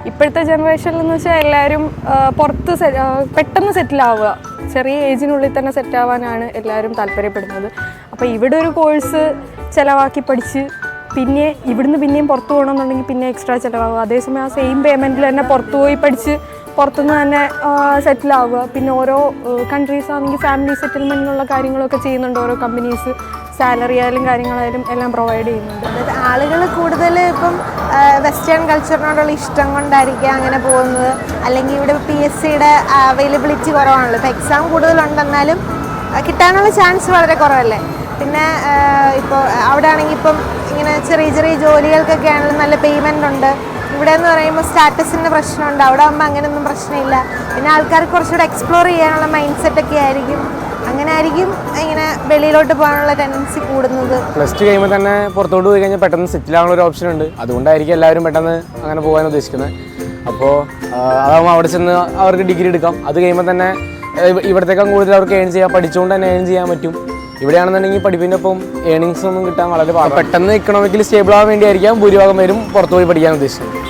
ഇപ്പോഴത്തെ ജനറേഷനിൽ എന്ന് വെച്ചാൽ എല്ലാവരും പുറത്ത് പെട്ടെന്ന് സെറ്റിലാവുക, ചെറിയ ഏജിനുള്ളിൽ തന്നെ സെറ്റാവാനാണ് എല്ലാവരും താല്പര്യപ്പെടുന്നത്. അപ്പോൾ ഇവിടെ ഒരു കോഴ്സ് ചിലവാക്കി പഠിച്ച് പിന്നെ ഇവിടുന്ന് പിന്നെയും പുറത്ത് പോകണമെന്നുണ്ടെങ്കിൽ പിന്നെ എക്സ്ട്രാ ചിലവാകുക. അതേസമയം ആ സെയിം പേയ്മെൻറ്റിൽ തന്നെ പുറത്ത് പോയി പഠിച്ച് പുറത്തുനിന്ന് തന്നെ സെറ്റിലാവുക. പിന്നെ ഓരോ കൺട്രീസ് ആണെങ്കിൽ ഫാമിലി സെറ്റിൽമെൻറ്റിനുള്ള കാര്യങ്ങളൊക്കെ ചെയ്യുന്നുണ്ട് ഓരോ കമ്പനീസ്. സാലറി ആയാലും കാര്യങ്ങളായാലും എല്ലാം പ്രൊവൈഡ് ചെയ്യുന്നുണ്ട്. അതായത് ആളുകൾ കൂടുതൽ ഇപ്പം വെസ്റ്റേൺ കൾച്ചറിനോടുള്ള ഇഷ്ടം കൊണ്ടായിരിക്കും അങ്ങനെ പോകുന്നത്. അല്ലെങ്കിൽ ഇവിടെ PSCയുടെ അവൈലബിലിറ്റി കുറവാണല്ലോ. ഇപ്പോൾ എക്സാം കൂടുതലുണ്ടെന്നാലും കിട്ടാനുള്ള ചാൻസ് വളരെ കുറവല്ലേ. പിന്നെ ഇപ്പോൾ അവിടെ ആണെങ്കിൽ ഇപ്പം ഇങ്ങനെ ചെറിയ ചെറിയ ജോലികൾക്കൊക്കെ ആണെങ്കിലും നല്ല പേയ്മെൻ്റ് ഉണ്ട്. ഇവിടെ എന്ന് പറയുമ്പോൾ സ്റ്റാറ്റസിൻ്റെ പ്രശ്നമുണ്ട്. അവിടെ ആകുമ്പോൾ അങ്ങനെയൊന്നും പ്രശ്നമില്ല. പിന്നെ ആൾക്കാർക്ക് കുറച്ചുകൂടെ എക്സ്പ്ലോർ ചെയ്യാനുള്ള മൈൻഡ് സെറ്റൊക്കെ ആയിരിക്കും. അങ്ങനെ ആയിരിക്കും ഇങ്ങനെ വെളിയിലോട്ട് പോകാനുള്ള ടെൻഡൻസി കൂടുന്നത്. +2 കഴിയുമ്പോൾ തന്നെ പുറത്തോട്ട് പോയി കഴിഞ്ഞാൽ പെട്ടെന്ന് സെറ്റിൽ ആവാനുള്ള ഒരു ഓപ്ഷൻ ഉണ്ട്. അതുകൊണ്ടായിരിക്കും എല്ലാവരും പെട്ടെന്ന് അങ്ങനെ പോകാൻ ഉദ്ദേശിക്കുന്നത്. അപ്പോൾ അതാകുമ്പോൾ അവിടെ ചെന്ന് അവർക്ക് ഡിഗ്രി എടുക്കാം. അത് കഴിയുമ്പോൾ തന്നെ ഇവിടത്തേക്കാൾ കൂടുതൽ അവർക്ക് ഏൺ ചെയ്യാം. പഠിച്ചുകൊണ്ട് തന്നെ ഏൺ ചെയ്യാൻ പറ്റും. ഇവിടെയാണെന്നുണ്ടെങ്കിൽ പഠിപ്പിൻ്റെ ഒപ്പം ഏണിങ്സ് ഒന്നും കിട്ടാൻ വളരെ പെട്ടെന്ന് ഇക്കണോമിക്കലി സ്റ്റേബിൾ ആവാൻ വേണ്ടിയായിരിക്കാം ഭൂരിഭാഗം പേരും പുറത്തു പോയി പഠിക്കാൻ ഉദ്ദേശിക്കുന്നത്.